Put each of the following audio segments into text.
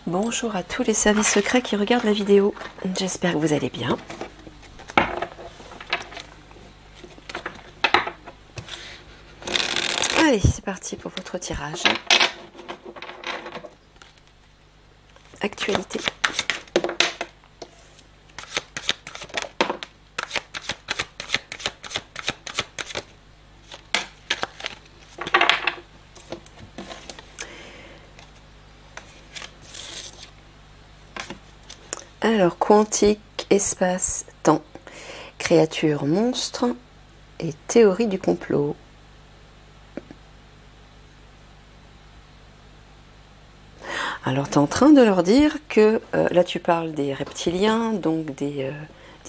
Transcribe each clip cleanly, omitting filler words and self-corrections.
Bonjour à tous les services secrets qui regardent la vidéo. J'espère que vous allez bien. Allez, c'est parti pour votre tirage. Actualité. Alors, quantique, espace, temps, créature, monstre et théorie du complot. Alors, tu es en train de leur dire que, là tu parles des reptiliens, donc des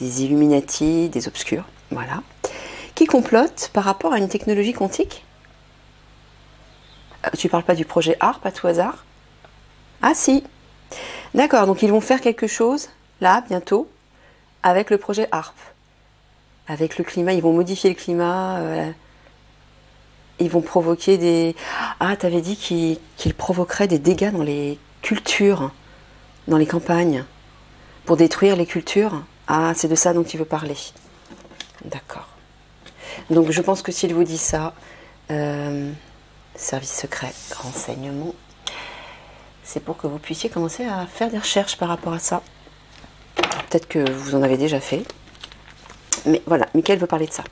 Illuminati, des obscurs, voilà, qui complotent par rapport à une technologie quantique. Tu parles pas du projet HARP à tout hasard? Ah si. D'accord, donc ils vont faire quelque chose, là, bientôt, avec le projet HARP. Avec le climat, ils vont modifier le climat, ils vont provoquer des... Ah, t'avais dit qu'ils provoqueraient des dégâts dans les cultures, dans les campagnes, pour détruire les cultures. Ah, c'est de ça dont tu veux parler. D'accord. Donc je pense que s'il vous dit ça, service secret, renseignement, c'est pour que vous puissiez commencer à faire des recherches par rapport à ça. Peut-être que vous en avez déjà fait. Mais voilà, Mickaël veut parler de ça.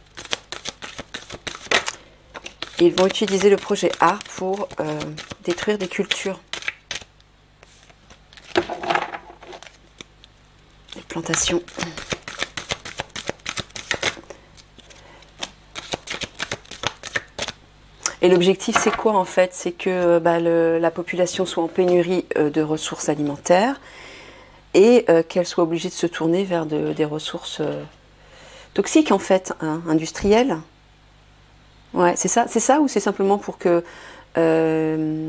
Ils vont utiliser le projet ARP pour détruire des cultures. Des plantations. Et l'objectif, c'est quoi en fait? C'est que la population soit en pénurie de ressources alimentaires et qu'elle soit obligée de se tourner vers des ressources toxiques en fait, hein, industrielles. Ouais, c'est ça ou c'est simplement pour que les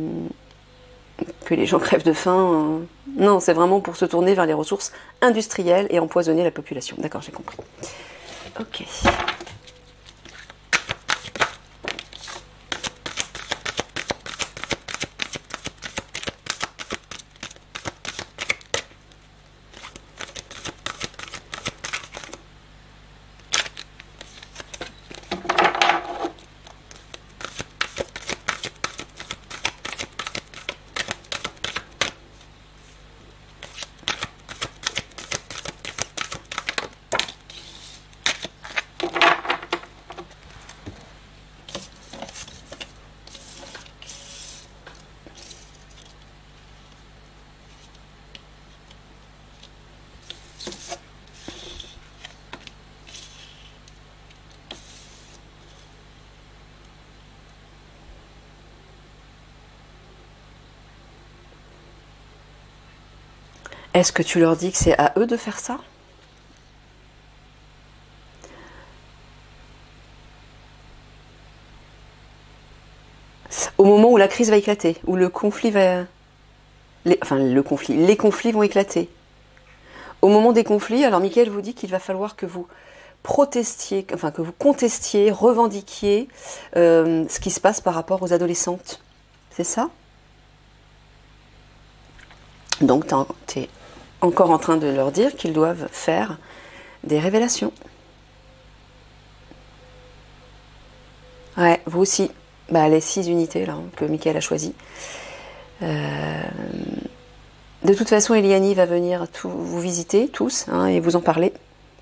gens crèvent de faim? Non, c'est vraiment pour se tourner vers les ressources industrielles et empoisonner la population. D'accord, j'ai compris. Ok. Est-ce que tu leur dis que c'est à eux de faire ça? Au moment où la crise va éclater, où le conflit va... les conflits vont éclater. Au moment des conflits, alors Mickaël vous dit qu'il va falloir que vous protestiez, enfin que vous contestiez, revendiquiez ce qui se passe par rapport aux adolescentes. C'est ça? Donc tu es encore en train de leur dire qu'ils doivent faire des révélations. Ouais, vous aussi. Les 6 unités là, que Mickaël a choisies. De toute façon, Eliani va venir vous visiter tous et vous en parler.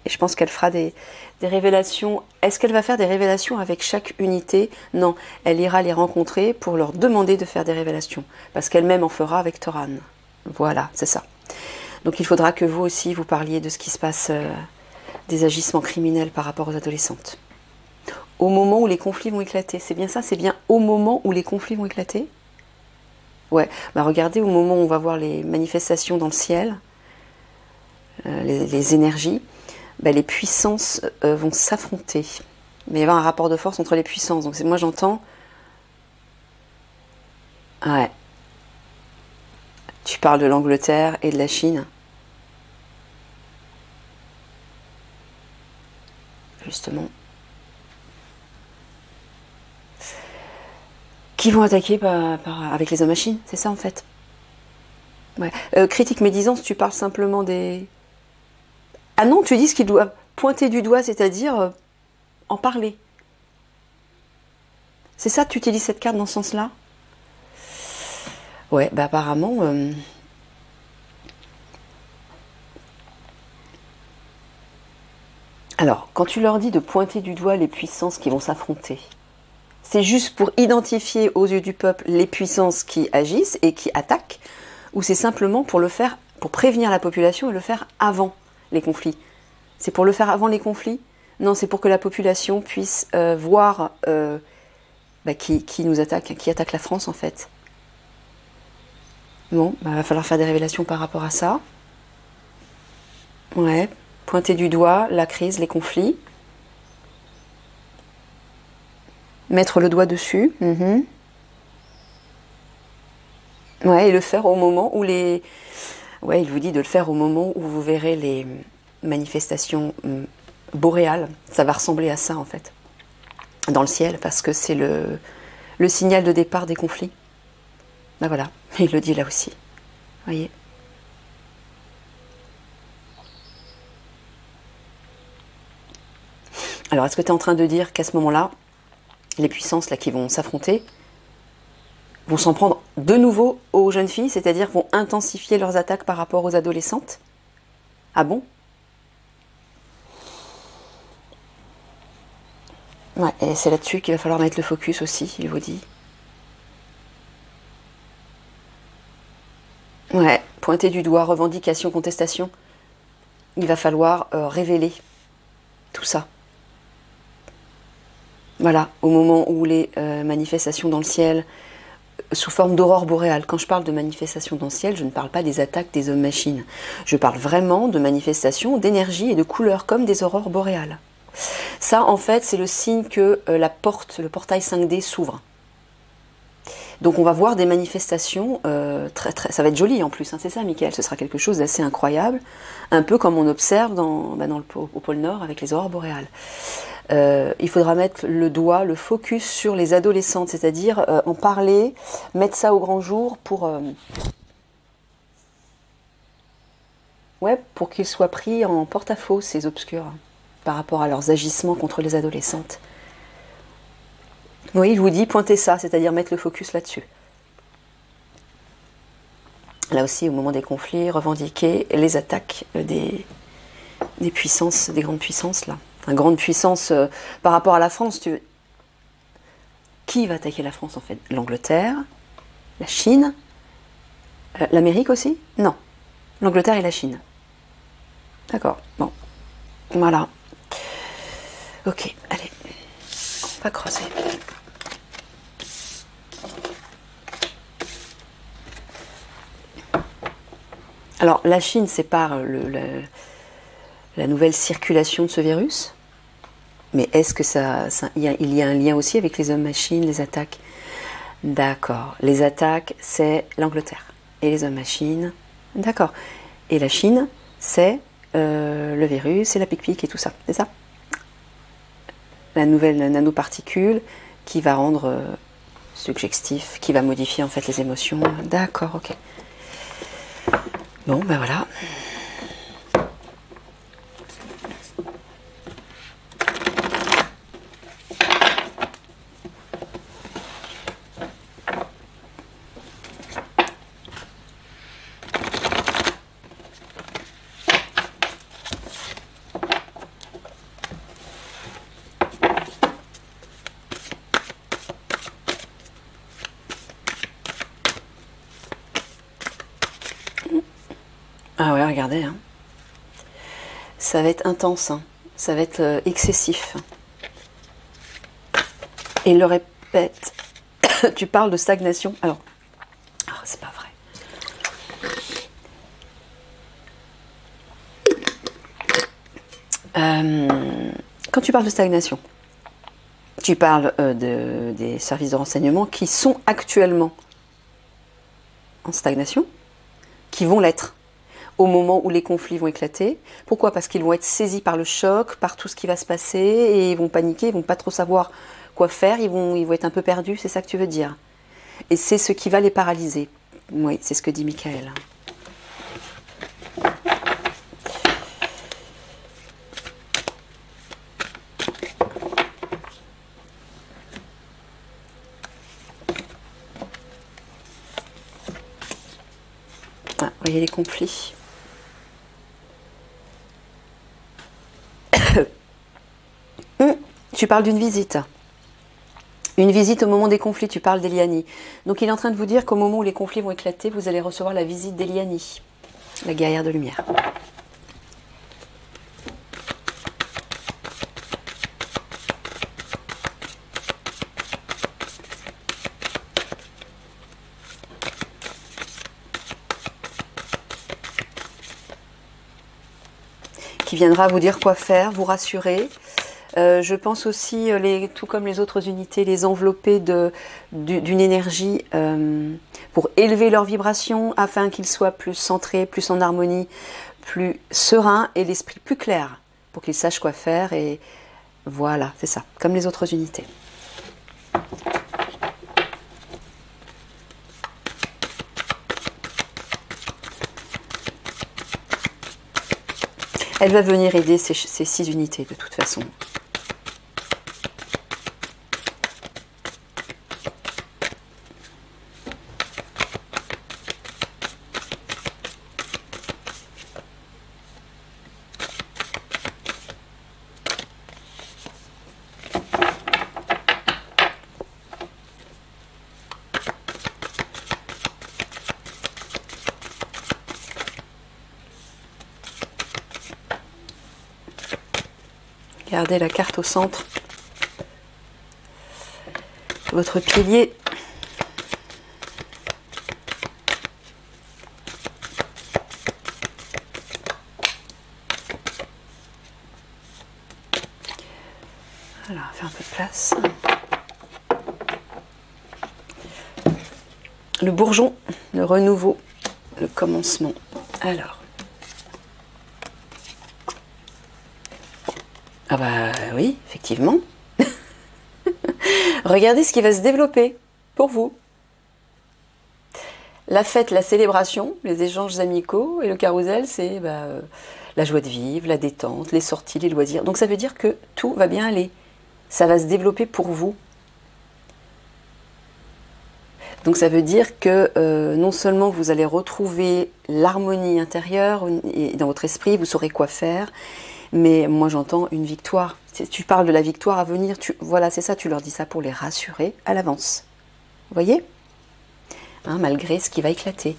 Et je pense qu'elle fera des révélations. Est-ce qu'elle va faire des révélations avec chaque unité? Non, elle ira les rencontrer pour leur demander de faire des révélations. Parce qu'elle-même en fera avec Toran. Voilà, c'est ça. Donc il faudra que vous aussi, vous parliez de ce qui se passe, des agissements criminels par rapport aux adolescentes. Au moment où les conflits vont éclater. C'est bien ça? C'est bien au moment où les conflits vont éclater? Ouais, regardez au moment où on va voir les manifestations dans le ciel, les énergies, les puissances vont s'affronter. Il va y avoir un rapport de force entre les puissances. Donc moi j'entends... Ouais. Tu parles de l'Angleterre et de la Chine. Justement. Qui vont attaquer avec les hommes machines, c'est ça en fait. Ouais. Critique médisance, tu parles simplement des... Ah non, tu dis ce qu'il doit pointer du doigt, c'est-à-dire en parler. C'est ça, tu utilises cette carte dans ce sens-là? Ouais, bah apparemment... Alors, quand tu leur dis de pointer du doigt les puissances qui vont s'affronter, c'est juste pour identifier aux yeux du peuple les puissances qui agissent et qui attaquent, ou c'est simplement pour le faire, pour prévenir la population et le faire avant les conflits? C'est pour le faire avant les conflits? Non, c'est pour que la population puisse voir qui nous attaque, qui attaque la France en fait. Bon, bah, va falloir faire des révélations par rapport à ça. Ouais, pointer du doigt la crise, les conflits. Mettre le doigt dessus. Ouais, et le faire au moment où les... Ouais, il vous dit de le faire au moment où vous verrez les manifestations boréales. Ça va ressembler à ça, en fait. Dans le ciel, parce que c'est le signal de départ des conflits. Ben voilà, il le dit là aussi. Voyez. Alors, est-ce que tu es en train de dire qu'à ce moment-là, les puissances là qui vont s'affronter vont s'en prendre de nouveau aux jeunes filles, c'est-à-dire vont intensifier leurs attaques par rapport aux adolescentes? Ah bon? Ouais, et c'est là-dessus qu'il va falloir mettre le focus aussi, il vous dit. Ouais, pointer du doigt, revendication, contestation. Il va falloir révéler tout ça. Voilà, au moment où les manifestations dans le ciel, sous forme d'aurore boréale. Quand je parle de manifestations dans le ciel, je ne parle pas des attaques des hommes-machines. Je parle vraiment de manifestations d'énergie et de couleurs, comme des aurores boréales. Ça, en fait, c'est le signe que la porte, le portail 5D s'ouvre. Donc on va voir des manifestations, ça va être joli en plus, hein, c'est ça Mickaël, ce sera quelque chose d'assez incroyable, un peu comme on observe au pôle Nord avec les aurores boréales. Il faudra mettre le doigt, le focus sur les adolescentes, c'est-à-dire en parler, mettre ça au grand jour pour qu'ils soient pris en porte-à-faux, ces obscurs, par rapport à leurs agissements contre les adolescentes. Oui, il vous dit pointer ça, c'est-à-dire mettre le focus là-dessus. Là aussi, au moment des conflits, revendiquer les attaques des puissances, des grandes puissances, là. Enfin, grande puissance par rapport à la France. Qui va attaquer la France, en fait? L'Angleterre, la Chine, l'Amérique aussi? Non. L'Angleterre et la Chine. D'accord, bon. Voilà. Ok, allez. On va creuser. Alors, la Chine sépare la nouvelle circulation de ce virus, mais est-ce que il y a un lien aussi avec les hommes-machines, les attaques? D'accord. Les attaques, c'est l'Angleterre. Et les hommes-machines, d'accord. Et la Chine, c'est le virus et la pic-pic et tout ça, c'est ça? La nouvelle nanoparticule qui va rendre suggestif, qui va modifier en fait les émotions. D'accord, ok. Bon, ben voilà. Ah ouais, regardez, hein. Ça va être intense, hein. Ça va être excessif. Et il le répète, tu parles de stagnation. Alors, c'est pas vrai. Quand tu parles de stagnation, tu parles des services de renseignement qui sont actuellement en stagnation, qui vont l'être au moment où les conflits vont éclater. Pourquoi? Parce qu'ils vont être saisis par le choc, par tout ce qui va se passer, et ils vont paniquer, ils vont pas trop savoir quoi faire, ils vont être un peu perdus, c'est ça que tu veux dire? Et c'est ce qui va les paralyser. Oui, c'est ce que dit Mickaël. Voyez les conflits. Tu parles d'une visite. Une visite au moment des conflits, tu parles d'Eliani. Donc il est en train de vous dire qu'au moment où les conflits vont éclater, vous allez recevoir la visite d'Eliani, la guerrière de lumière. Qui viendra vous dire quoi faire, vous rassurer. Je pense aussi, tout comme les autres unités, les envelopper d'une énergie pour élever leur vibration afin qu'ils soient plus centrés, plus en harmonie, plus sereins et l'esprit plus clair pour qu'ils sachent quoi faire. Et voilà, c'est ça, comme les autres unités. Elle va venir aider ces 6 unités de toute façon. Gardez la carte au centre. Votre pilier. Voilà, on fait un peu de place. Le bourgeon, le renouveau, le commencement. Alors. Ah bah oui, effectivement. Regardez ce qui va se développer pour vous. La fête, la célébration, les échanges amicaux et le carrousel, c'est la joie de vivre, la détente, les sorties, les loisirs. Donc ça veut dire que tout va bien aller. Ça va se développer pour vous. Donc ça veut dire que non seulement vous allez retrouver l'harmonie intérieure et dans votre esprit, vous saurez quoi faire, mais moi j'entends une victoire. Tu parles de la victoire à venir, voilà c'est ça, tu leur dis ça pour les rassurer à l'avance. Vous voyez, hein, malgré ce qui va éclater.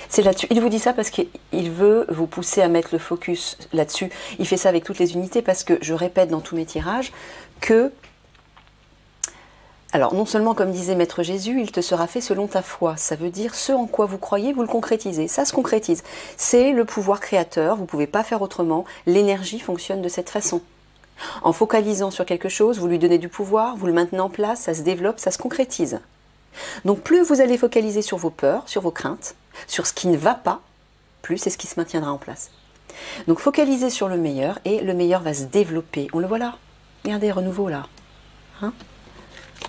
C'est là-dessus. Il vous dit ça parce qu'il veut vous pousser à mettre le focus là-dessus. Il fait ça avec toutes les unités parce que je répète dans tous mes tirages que, alors non seulement comme disait Maître Jésus, il te sera fait selon ta foi. Ça veut dire ce en quoi vous croyez, vous le concrétisez. Ça se concrétise. C'est le pouvoir créateur, vous ne pouvez pas faire autrement. L'énergie fonctionne de cette façon. En focalisant sur quelque chose, vous lui donnez du pouvoir, vous le maintenez en place, ça se développe, ça se concrétise. Donc plus vous allez focaliser sur vos peurs, sur vos craintes, sur ce qui ne va pas, plus c'est ce qui se maintiendra en place. Donc focalisez sur le meilleur et le meilleur va se développer. On le voit là. Regardez, renouveau là. Hein,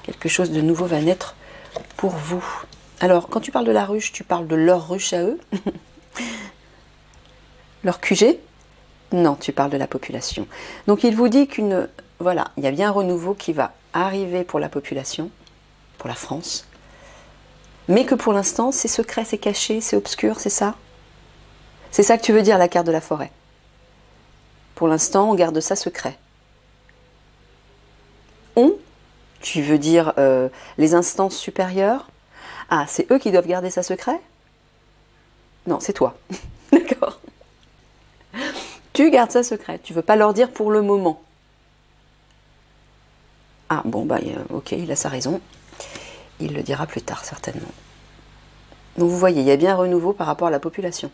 quelque chose de nouveau va naître pour vous. Alors, quand tu parles de la ruche, tu parles de leur ruche à eux. Leur QG. Non, tu parles de la population. Donc il vous dit voilà, il y a bien un renouveau qui va arriver pour la population, pour la France, mais que pour l'instant, c'est secret, c'est caché, c'est obscur, c'est ça? C'est ça que tu veux dire, la carte de la forêt. Pour l'instant, on garde ça secret. Tu veux dire les instances supérieures? Ah, c'est eux qui doivent garder ça secret? Non, c'est toi. D'accord. Tu gardes ça secret. Tu veux pas leur dire pour le moment. Ah, bon, ok, il a sa raison. Il le dira plus tard, certainement. Donc vous voyez, il y a bien un renouveau par rapport à la population.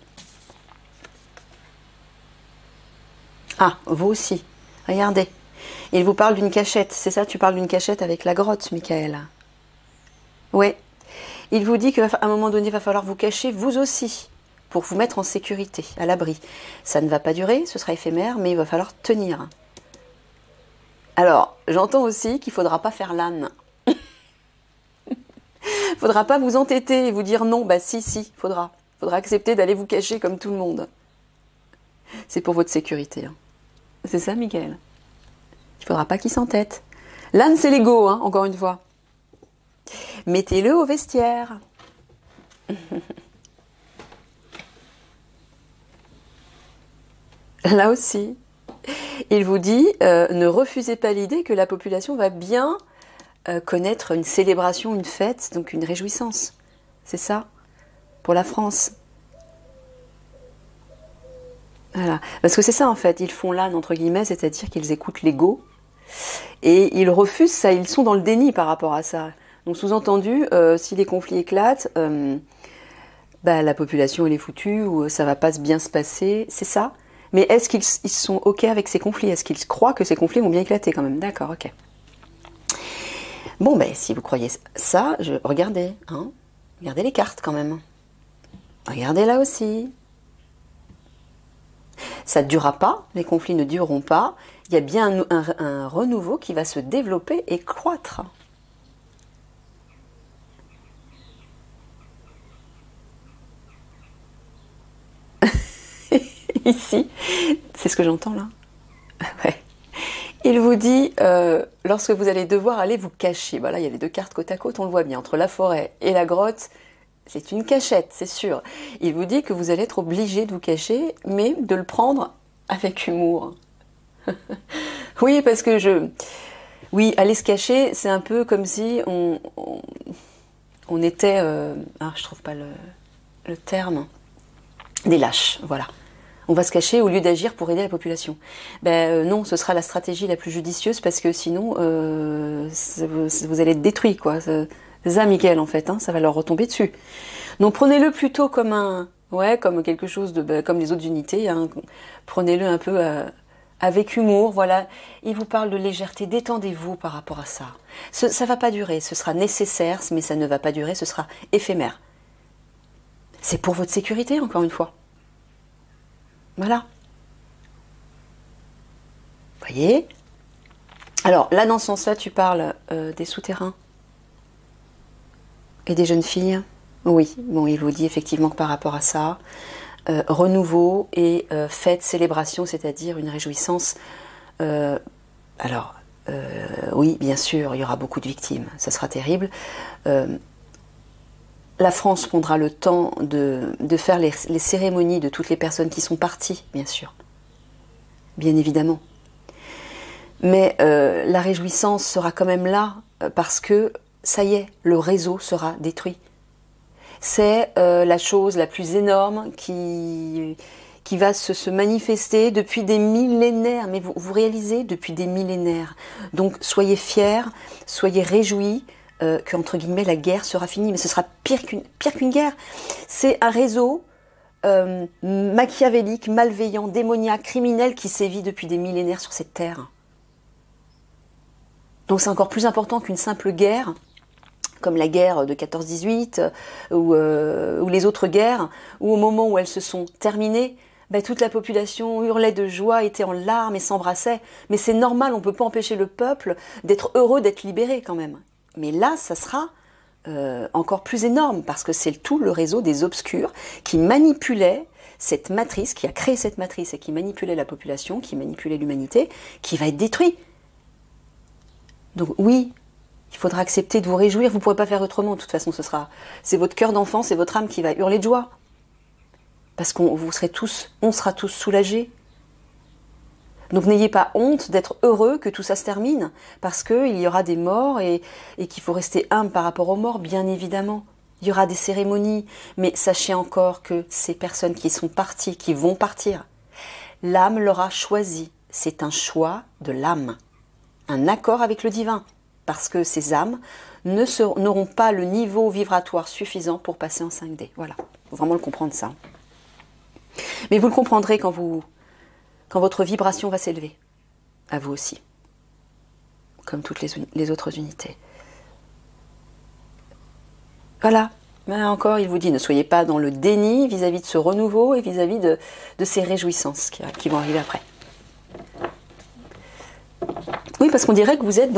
Ah, vous aussi. Regardez. Il vous parle d'une cachette. C'est ça, tu parles d'une cachette avec la grotte, Michael. Oui. Il vous dit qu'à un moment donné, il va falloir vous cacher, vous aussi, pour vous mettre en sécurité, à l'abri. Ça ne va pas durer, ce sera éphémère, mais il va falloir tenir. Alors, j'entends aussi qu'il ne faudra pas faire l'âne. Il ne faudra pas vous entêter et vous dire non, si, faudra. Il faudra accepter d'aller vous cacher comme tout le monde. C'est pour votre sécurité. Hein. C'est ça, Michael. Il ne faudra pas qu'il s'entête. L'âne, c'est l'ego, hein, encore une fois. Mettez-le au vestiaire. Là aussi, il vous dit, ne refusez pas l'idée que la population va bien connaître une célébration, une fête, donc une réjouissance. C'est ça, pour la France. Voilà. Parce que c'est ça en fait, ils font l'âne entre guillemets, c'est-à-dire qu'ils écoutent l'ego et ils refusent ça, ils sont dans le déni par rapport à ça. Donc sous-entendu, si les conflits éclatent, bah, la population elle est foutue ou ça va pas bien se passer, c'est ça. Mais est-ce qu'ils sont ok avec ces conflits? Est-ce qu'ils croient que ces conflits vont bien éclater quand même? D'accord, ok. Bon, ben si vous croyez ça, regardez, hein, regardez les cartes quand même. Regardez là aussi. Ça ne durera pas, les conflits ne dureront pas. Il y a bien un renouveau qui va se développer et croître. Ici, c'est ce que j'entends là. Ouais. Il vous dit, lorsque vous allez devoir aller vous cacher, voilà, il y a les deux cartes côte à côte, on le voit bien, entre la forêt et la grotte, c'est une cachette, c'est sûr. Il vous dit que vous allez être obligé de vous cacher, mais de le prendre avec humour. Oui, parce que oui, aller se cacher, c'est un peu comme si on était, je trouve pas le terme, des lâches, voilà. On va se cacher au lieu d'agir pour aider la population. Non, ce sera la stratégie la plus judicieuse parce que sinon, vous allez être détruits, quoi. C'est ça, Michael, en fait, hein, ça va leur retomber dessus. Donc prenez-le plutôt comme comme quelque chose comme les autres unités. Hein. Prenez-le un peu avec humour, voilà. Il vous parle de légèreté, détendez-vous par rapport à ça. Ça va pas durer, ce sera nécessaire, mais ça ne va pas durer, ce sera éphémère. C'est pour votre sécurité, encore une fois. Voilà. Voyez? Alors là, dans ce sens-là, tu parles des souterrains et des jeunes filles. Oui, bon, il vous dit effectivement que par rapport à ça, renouveau et fête, célébration, c'est-à-dire une réjouissance. Oui, bien sûr, il y aura beaucoup de victimes, ça sera terrible. La France prendra le temps de faire les cérémonies de toutes les personnes qui sont parties, bien sûr. Bien évidemment. Mais la réjouissance sera quand même là, parce que, ça y est, le réseau sera détruit. C'est la chose la plus énorme qui va se manifester depuis des millénaires. Mais vous réalisez, depuis des millénaires. Donc soyez fiers, soyez réjouis, qu'entre guillemets la guerre sera finie, mais ce sera pire qu'une guerre. C'est un réseau machiavélique, malveillant, démoniaque, criminel qui sévit depuis des millénaires sur cette terre. Donc c'est encore plus important qu'une simple guerre, comme la guerre de 14-18 ou les autres guerres, où au moment où elles se sont terminées, toute la population hurlait de joie, était en larmes et s'embrassait. Mais c'est normal, on ne peut pas empêcher le peuple d'être heureux, d'être libéré quand même. Mais là, ça sera encore plus énorme, parce que c'est tout le réseau des obscurs qui manipulait cette matrice, qui a créé cette matrice et qui manipulait la population, qui manipulait l'humanité, qui va être détruit. Donc oui, il faudra accepter de vous réjouir, vous ne pourrez pas faire autrement, de toute façon c'est votre cœur d'enfant, c'est votre âme qui va hurler de joie. Parce on sera tous soulagés. Donc n'ayez pas honte d'être heureux que tout ça se termine, parce qu'il y aura des morts et qu'il faut rester humble par rapport aux morts, bien évidemment. Il y aura des cérémonies, mais sachez encore que ces personnes qui sont parties, qui vont partir, l'âme leur a choisi. C'est un choix de l'âme, un accord avec le divin, parce que ces âmes n'auront pas le niveau vibratoire suffisant pour passer en 5D. Voilà, il faut vraiment le comprendre ça. Mais vous le comprendrez quand votre vibration va s'élever, à vous aussi, comme toutes les autres unités. Voilà, là encore, il vous dit, ne soyez pas dans le déni vis-à-vis de ce renouveau et vis-à-vis de ces réjouissances qui vont arriver après. Oui, parce qu'on dirait que vous êtes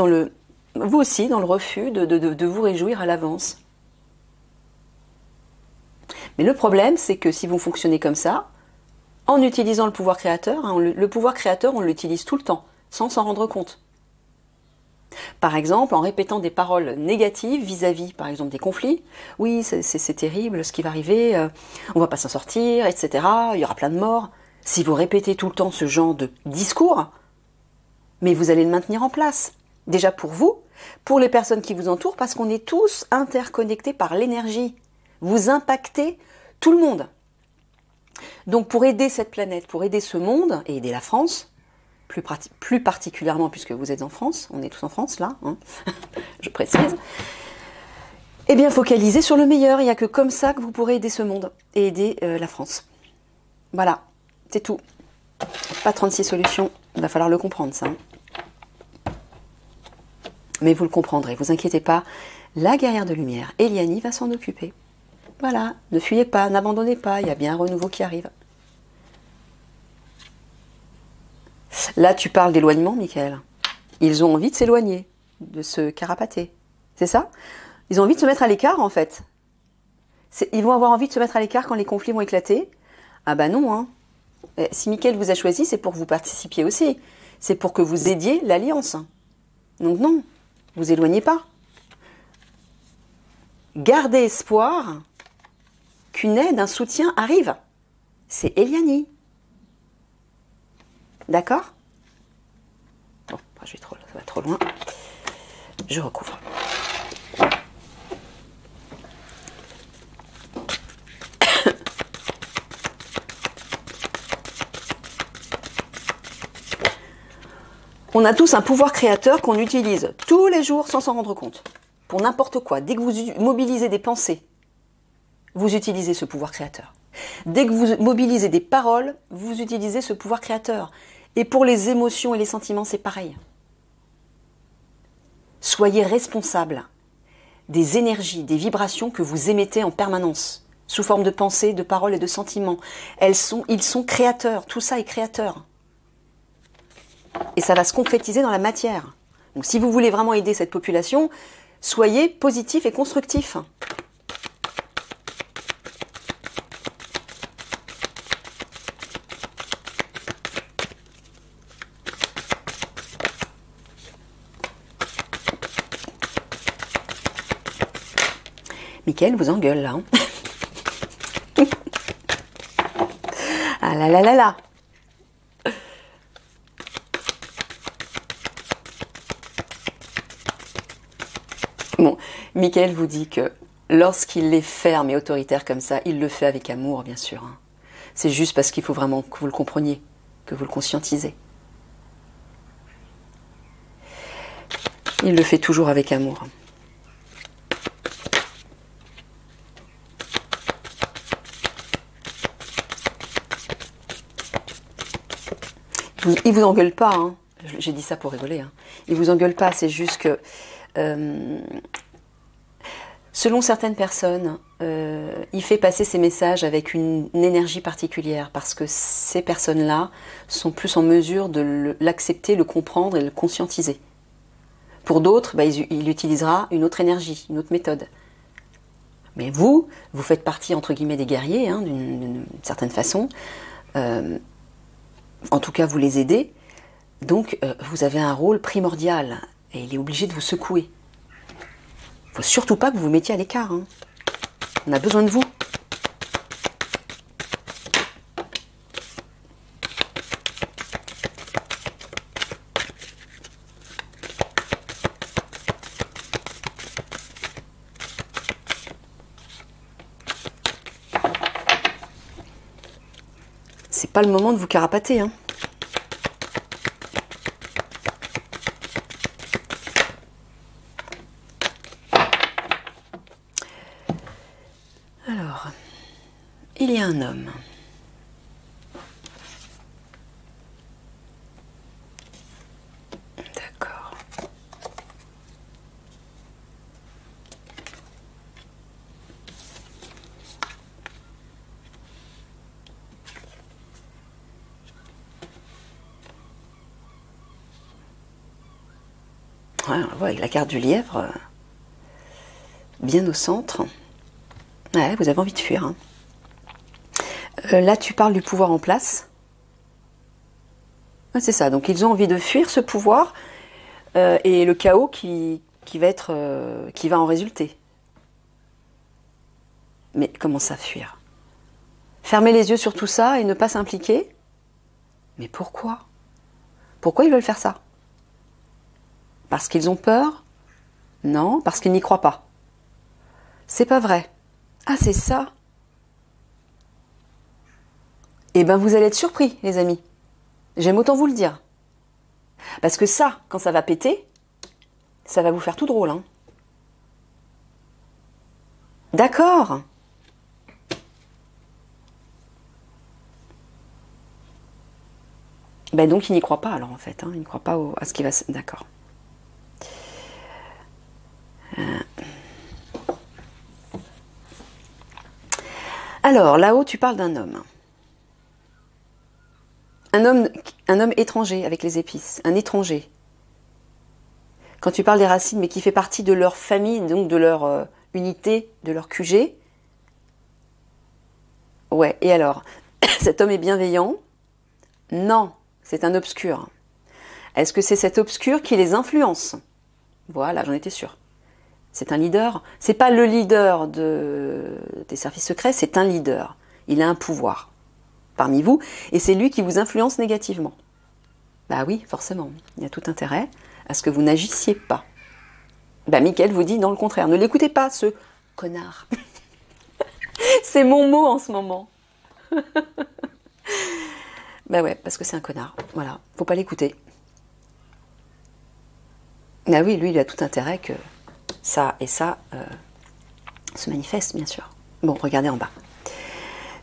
vous aussi, dans le refus de vous réjouir à l'avance. Mais le problème, c'est que si vous fonctionnez comme ça, en utilisant le pouvoir créateur, le pouvoir créateur, on l'utilise tout le temps, sans s'en rendre compte. Par exemple, en répétant des paroles négatives vis-à-vis, par exemple, des conflits. Oui, c'est terrible ce qui va arriver, on va pas s'en sortir, etc. Il y aura plein de morts. Si vous répétez tout le temps ce genre de discours, mais vous allez le maintenir en place. Déjà pour vous, pour les personnes qui vous entourent, parce qu'on est tous interconnectés par l'énergie. Vous impactez tout le monde. Donc pour aider cette planète, pour aider ce monde, et aider la France, plus particulièrement puisque vous êtes en France, on est tous en France là, hein, je précise, eh bien focalisez sur le meilleur, il n'y a que comme ça que vous pourrez aider ce monde et aider la France. Voilà, c'est tout. Pas 36 solutions, il va falloir le comprendre ça. Mais vous le comprendrez, vous inquiétez pas, la guerrière de lumière, Eliani, va s'en occuper. Voilà, ne fuyez pas, n'abandonnez pas, il y a bien un renouveau qui arrive. Là, tu parles d'éloignement, Michael. Ils ont envie de s'éloigner, de se carapater. C'est ça? Ils ont envie de se mettre à l'écart, en fait. Ils vont avoir envie de se mettre à l'écart quand les conflits vont éclater. Ah bah non, hein. Si Michael vous a choisi, c'est pour que vous participiez aussi. C'est pour que vous aidiez l'Alliance. Donc non, vous éloignez pas. Gardez espoir qu'une aide, un soutien arrive. C'est Eliani. D'accord? Bon, ça va trop loin. Je recouvre. On a tous un pouvoir créateur qu'on utilise tous les jours sans s'en rendre compte. Pour n'importe quoi. Dès que vous mobilisez des pensées, vous utilisez ce pouvoir créateur. Dès que vous mobilisez des paroles, vous utilisez ce pouvoir créateur. Et pour les émotions et les sentiments, c'est pareil. Soyez responsable des énergies, des vibrations que vous émettez en permanence, sous forme de pensées, de paroles et de sentiments. Ils sont créateurs, tout ça est créateur. Et ça va se concrétiser dans la matière. Donc si vous voulez vraiment aider cette population, soyez positif et constructif. Michael vous engueule là. Hein. Ah là là là là. Bon, Michael vous dit que lorsqu'il est ferme et autoritaire comme ça, il le fait avec amour, bien sûr. Hein. C'est juste parce qu'il faut vraiment que vous le compreniez, que vous le conscientisez. Il le fait toujours avec amour. Il vous engueule pas, hein. J'ai dit ça pour rigoler. Hein. Il vous engueule pas, c'est juste que selon certaines personnes, il fait passer ses messages avec une énergie particulière parce que ces personnes-là sont plus en mesure de l'accepter, le comprendre et le conscientiser. Pour d'autres, bah, il utilisera une autre énergie, une autre méthode. Mais vous faites partie, entre guillemets, des guerriers, hein, d'une certaine façon. En tout cas, vous les aidez. Donc, vous avez un rôle primordial. Et il est obligé de vous secouer. Il ne faut surtout pas que vous vous mettiez à l'écart. Hein. On a besoin de vous. C'est pas le moment de vous carapater, hein. Alors, il y a un homme. D'accord. Ouais, on voit avec la carte du lièvre, bien au centre. Ouais, vous avez envie de fuir. Hein. Là, tu parles du pouvoir en place. Ouais, c'est ça. Donc, ils ont envie de fuir ce pouvoir et le chaos qui va en résulter. Mais comment ça, fuir? Fermer les yeux sur tout ça et ne pas s'impliquer? Mais pourquoi? Pourquoi ils veulent faire ça? Parce qu'ils ont peur? Non, parce qu'ils n'y croient pas. C'est pas vrai. Ah, c'est ça? Eh ben, vous allez être surpris, les amis. J'aime autant vous le dire. Parce que ça, quand ça va péter, ça va vous faire tout drôle, hein. D'accord. Ben donc, il n'y croit pas, alors, en fait. Hein. Il ne croit pas à ce qui va se... D'accord. Alors, là-haut, tu parles d'un homme. Un homme étranger avec les épices. Un étranger. Quand tu parles des racines, mais qui fait partie de leur famille, donc de leur unité, de leur QG. Ouais, et alors, cet homme est bienveillant? Non, c'est un obscur. Est-ce que c'est cet obscur qui les influence? Voilà, j'en étais sûre. C'est un leader. C'est pas le leader des services secrets, c'est un leader. Il a un pouvoir parmi vous, et c'est lui qui vous influence négativement. Bah oui, forcément. Il y a tout intérêt à ce que vous n'agissiez pas. Bah Mickaël vous dit dans le contraire. Ne l'écoutez pas, ce connard. C'est mon mot en ce moment. Bah ouais, parce que c'est un connard. Voilà, faut pas l'écouter. Bah oui, lui, il a tout intérêt que ça et ça se manifestent, bien sûr. Bon, regardez en bas.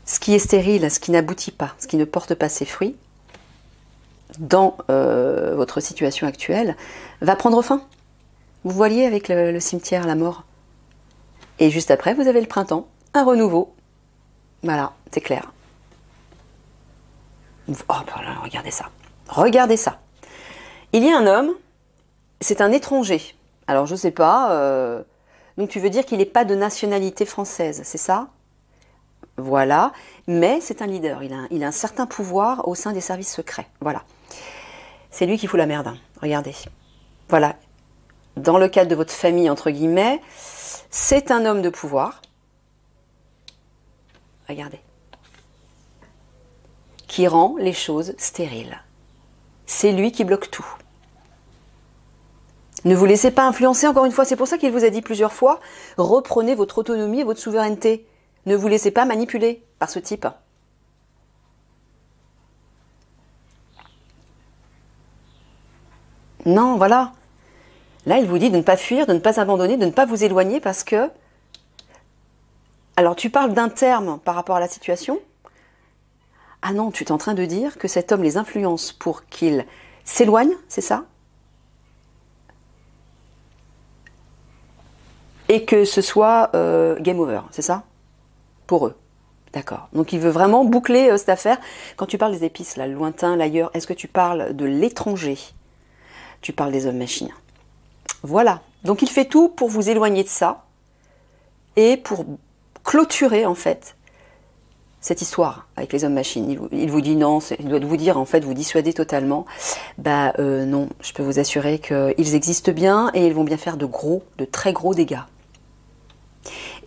Ce qui est stérile, ce qui n'aboutit pas, ce qui ne porte pas ses fruits, dans votre situation actuelle, va prendre fin. Vous voyez avec le cimetière, la mort. Et juste après, vous avez le printemps, un renouveau. Voilà, c'est clair. Oh, voilà, regardez ça. Regardez ça. Il y a un homme, c'est un étranger. Alors, je sais pas. Donc, tu veux dire qu'il n'est pas de nationalité française, c'est ça? Voilà. Mais c'est un leader. Il a un certain pouvoir au sein des services secrets. Voilà. C'est lui qui fout la merde. Hein. Regardez. Voilà. Dans le cadre de votre famille, entre guillemets, c'est un homme de pouvoir. Regardez. Qui rend les choses stériles. C'est lui qui bloque tout. Ne vous laissez pas influencer, encore une fois, c'est pour ça qu'il vous a dit plusieurs fois, reprenez votre autonomie et votre souveraineté. Ne vous laissez pas manipuler par ce type. Non, voilà. Là, il vous dit de ne pas fuir, de ne pas abandonner, de ne pas vous éloigner parce que... Alors, tu parles d'un terme par rapport à la situation. Ah non, tu es en train de dire que cet homme les influence pour qu'ils s'éloignent, c'est ça? Et que ce soit game over, c'est ça? Pour eux. D'accord. Donc il veut vraiment boucler cette affaire. Quand tu parles des épices, là, le lointain, l'ailleurs, est-ce que tu parles de l'étranger? Tu parles des hommes machines. Voilà. Donc il fait tout pour vous éloigner de ça et pour clôturer en fait cette histoire avec les hommes machines. Il vous dit non, il doit vous dire en fait, vous dissuader totalement. Bah non, je peux vous assurer qu'ils existent bien et ils vont bien faire de très gros dégâts.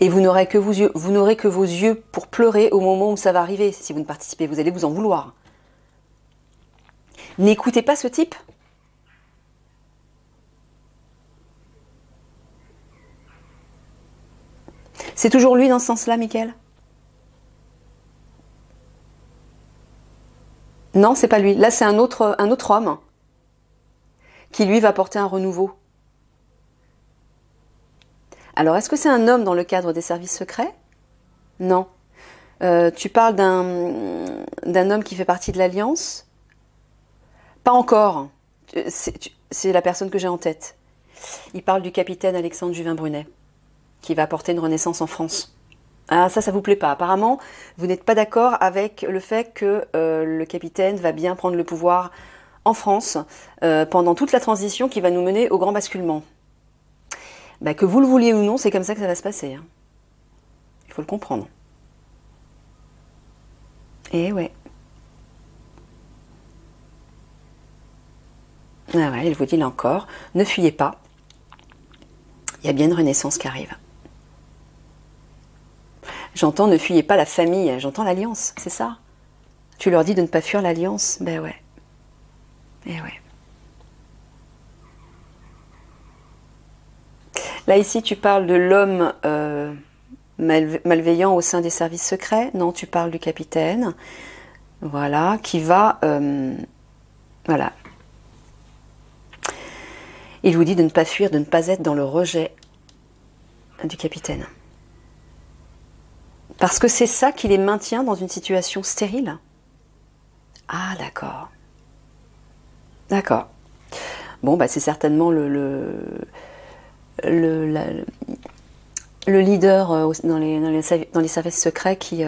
Et vous n'aurez que vos yeux pour pleurer au moment où ça va arriver. Si vous ne participez, vous allez vous en vouloir. N'écoutez pas ce type. C'est toujours lui dans ce sens-là, Mickaël? Non, c'est pas lui. Là, c'est un autre homme qui, lui, va porter un renouveau. Alors, est-ce que c'est un homme dans le cadre des services secrets? Non. Tu parles d'un homme qui fait partie de l'Alliance? Pas encore. C'est la personne que j'ai en tête. Il parle du capitaine Alexandre Juvin-Brunet, qui va apporter une renaissance en France. Ah, ça vous plaît pas. Apparemment, vous n'êtes pas d'accord avec le fait que le capitaine va bien prendre le pouvoir en France pendant toute la transition qui va nous mener au grand basculement. Bah, que vous le vouliez ou non, c'est comme ça que ça va se passer. Hein. Il faut le comprendre. Et ouais. Ah ouais, il vous dit là encore, ne fuyez pas. Il y a bien une renaissance qui arrive. J'entends ne fuyez pas la famille, j'entends l'alliance, c'est ça. Tu leur dis de ne pas fuir l'alliance. Ben ouais. Eh ouais. Là, ici, tu parles de l'homme malveillant au sein des services secrets. Non, tu parles du capitaine. Voilà, qui va... voilà. Il vous dit de ne pas fuir, de ne pas être dans le rejet du capitaine. Parce que c'est ça qui les maintient dans une situation stérile. Ah, d'accord. D'accord. Bon, bah, c'est certainement le leader dans les services secrets qui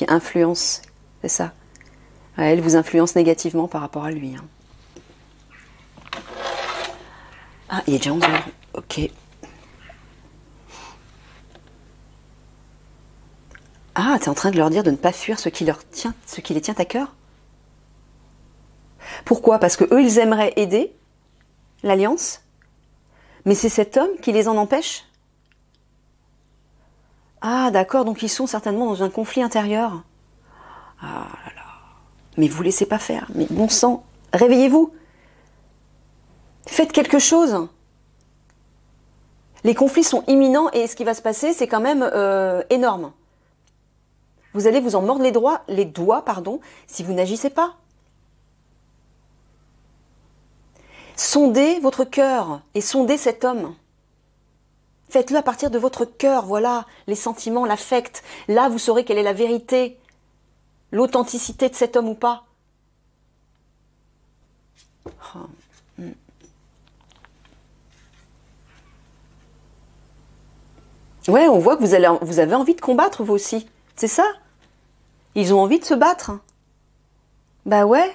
influence, c'est ça. Ouais, elle vous influence négativement par rapport à lui. Hein. Ah, il est déjà 11h. Ok. Ah, t'es en train de leur dire de ne pas fuir ce qui les tient à cœur? Pourquoi? Parce que eux, ils aimeraient aider l'Alliance, mais c'est cet homme qui les en empêche? Ah, d'accord, donc ils sont certainement dans un conflit intérieur. Ah là là. Mais vous laissez pas faire. Mais bon sang, réveillez-vous. Faites quelque chose. Les conflits sont imminents et ce qui va se passer, c'est quand même énorme. Vous allez vous en mordre les doigts, si vous n'agissez pas. Sondez votre cœur et sondez cet homme. Faites-le à partir de votre cœur, voilà, les sentiments, l'affect. Là, vous saurez quelle est la vérité, l'authenticité de cet homme ou pas. Oh. Ouais, on voit que vous avez envie de combattre, vous aussi. C'est ça? Ils ont envie de se battre. Bah ouais.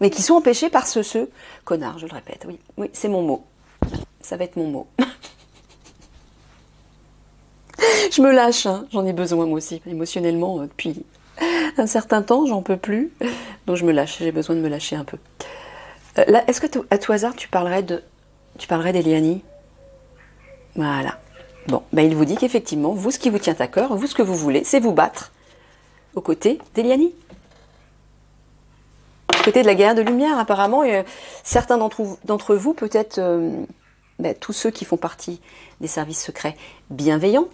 Mais qui sont empêchés par ce connard, je le répète. Oui, oui, c'est mon mot. Ça va être mon mot. Je me lâche, hein. J'en ai besoin moi aussi, émotionnellement, depuis un certain temps, j'en peux plus. Donc je me lâche, j'ai besoin de me lâcher un peu. Là, est-ce que à tout hasard, tu parlerais d'Eliani? Voilà. Bon, ben il vous dit qu'effectivement, vous, ce qui vous tient à cœur, vous, ce que vous voulez, c'est vous battre aux côtés d'Eliani. Aux côtés de la guerre de lumière, apparemment, certains d'entre vous, peut-être tous ceux qui font partie des services secrets bienveillants,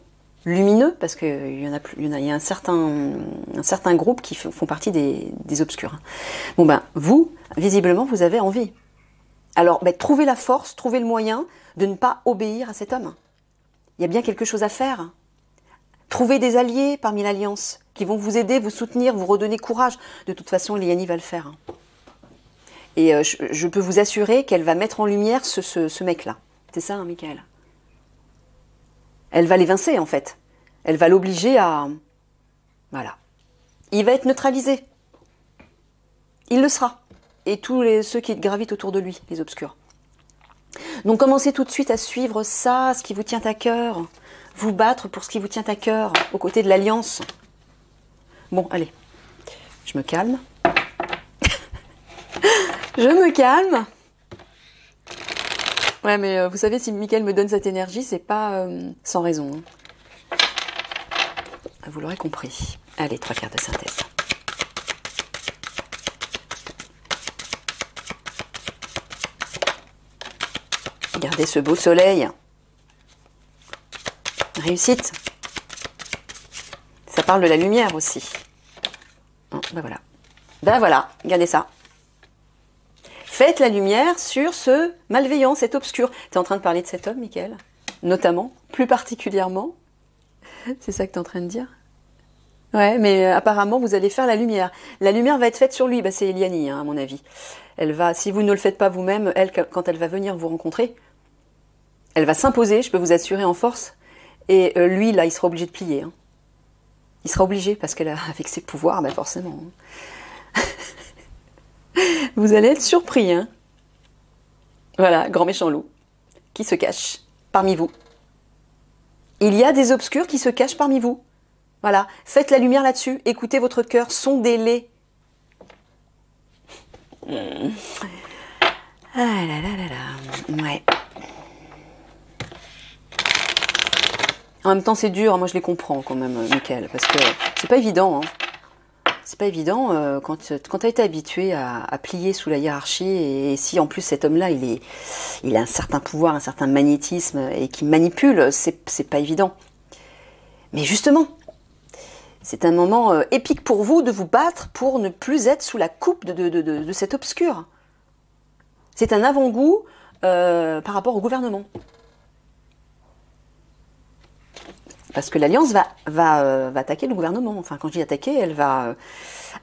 lumineux, parce qu'il y a un certain groupe qui font partie des obscurs. Bon ben, vous, visiblement, vous avez envie. Alors, trouvez la force, trouvez le moyen de ne pas obéir à cet homme. Il y a bien quelque chose à faire. Trouvez des alliés parmi l'Alliance qui vont vous aider, vous soutenir, vous redonner courage. De toute façon, Eliani va le faire. Et je peux vous assurer qu'elle va mettre en lumière ce mec-là. C'est ça, hein, Michael? Elle va l'évincer, en fait. Elle va l'obliger à... Voilà. Il va être neutralisé. Il le sera. Et tous ceux qui gravitent autour de lui, les obscurs. Donc commencez tout de suite à suivre ça, ce qui vous tient à cœur. Vous battre pour ce qui vous tient à cœur, aux côtés de l'Alliance. Bon, allez. Je me calme. Je me calme. Ouais, mais vous savez, si Michael me donne cette énergie, c'est pas sans raison. Hein. Vous l'aurez compris. Allez, 3 cartes de synthèse. Regardez ce beau soleil. Réussite. Ça parle de la lumière aussi. Oh, ben voilà. Ben voilà, regardez ça. Faites la lumière sur ce malveillant, cet obscur. Tu es en train de parler de cet homme, Michael? Notamment, plus particulièrement. C'est ça que tu es en train de dire? Ouais, mais apparemment, vous allez faire la lumière. La lumière va être faite sur lui. Ben, c'est Eliani, hein, à mon avis. Elle va, si vous ne le faites pas vous-même, elle, quand elle va venir vous rencontrer, elle va s'imposer, je peux vous assurer, en force. Et lui, là, il sera obligé de plier. Hein. Il sera obligé, parce qu'avec ses pouvoirs, ben forcément. Hein. Vous allez être surpris. Hein. Voilà, grand méchant loup, qui se cache parmi vous. Il y a des obscurs qui se cachent parmi vous. Voilà, faites la lumière là-dessus. Écoutez votre cœur, sondez-les. Ah là là là là. Ouais. En même temps, c'est dur. Moi, je les comprends quand même, Michael, parce que c'est pas évident. Hein. C'est pas évident quand tu as été habitué à plier sous la hiérarchie et si en plus cet homme-là, il a un certain pouvoir, un certain magnétisme et qui manipule, c'est pas évident. Mais justement, c'est un moment épique pour vous de vous battre pour ne plus être sous la coupe de cet obscur. C'est un avant-goût par rapport au gouvernement. Parce que l'Alliance va attaquer le gouvernement. Enfin, quand je dis attaquer, elle va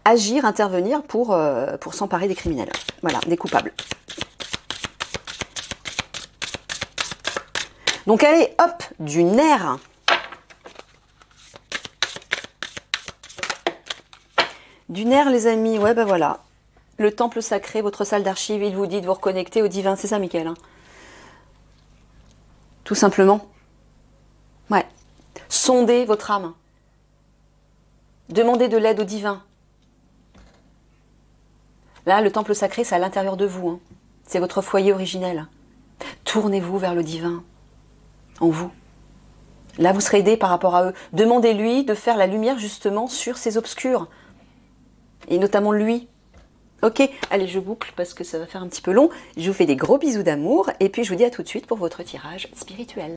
agir, intervenir pour s'emparer des criminels. Voilà, des coupables. Donc allez, hop, du nerf. Du nerf, les amis, ouais, ben voilà. Le temple sacré, votre salle d'archives, il vous dit de vous reconnecter au divin. C'est ça, Michael, hein. Tout simplement. Ouais. Sondez votre âme. Demandez de l'aide au divin. Là, le temple sacré, c'est à l'intérieur de vous. Hein. C'est votre foyer originel. Tournez-vous vers le divin. En vous. Là, vous serez aidé par rapport à eux. Demandez-lui de faire la lumière justement sur ces obscurs. Et notamment lui. Ok, allez, je boucle parce que ça va faire un petit peu long. Je vous fais des gros bisous d'amour. Et puis, je vous dis à tout de suite pour votre tirage spirituel.